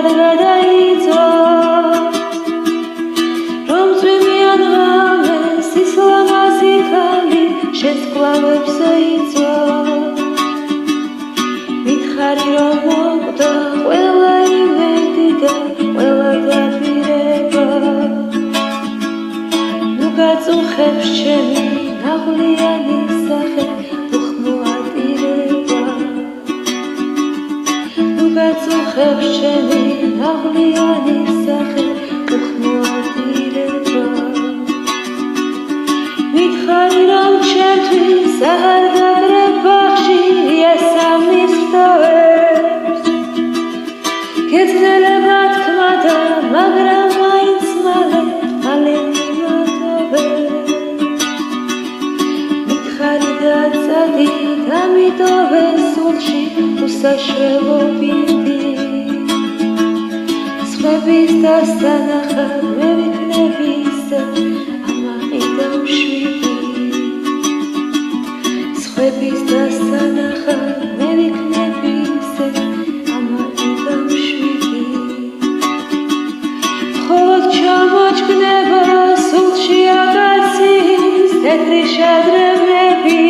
ერთად გადაიწვა რომ წვიმიან ღამეს ის ლამაზი ქალი შენს კლავებზე იწვა მითხარი რომ მოკვდა ყველა იმედი და ყველა დაპირება ნუ გაწუხებს ჩემი ნაღვლიანი სახე უხმოატირება ნუ გაწუხებს ჩემი ნაღვლიანი სახე უხმოატირება მითხარი რომ ჩემთვის აღარ გადრებ ბაღში ესამის თავებს გეძნელება თქმა და მაგრამ მაინც მალე დამიტოვე სულში უსაშველო ბინდი სხვების დასანახად მე ვიქნები ისე ამაყი და მშვიდი სხვების დასანახად მე ვიქნები ისე ამაყი და მშვიდი მხოლოდ ჩამოჩქნება სულში აკაცის თეთრი შადრევნები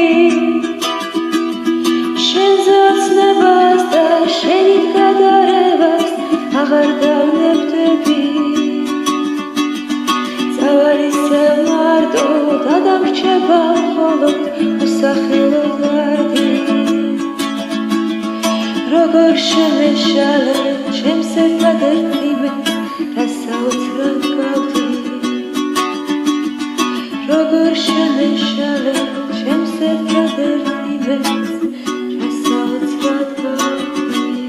აღარ დავნებდები წავალისე მარტო დადამრჩება მხოლოდ უსახელო გარდი როგორ შემეშალე ჩემს ერთადერთ იმედს რასაც რა გავდი როგორ შემეშალე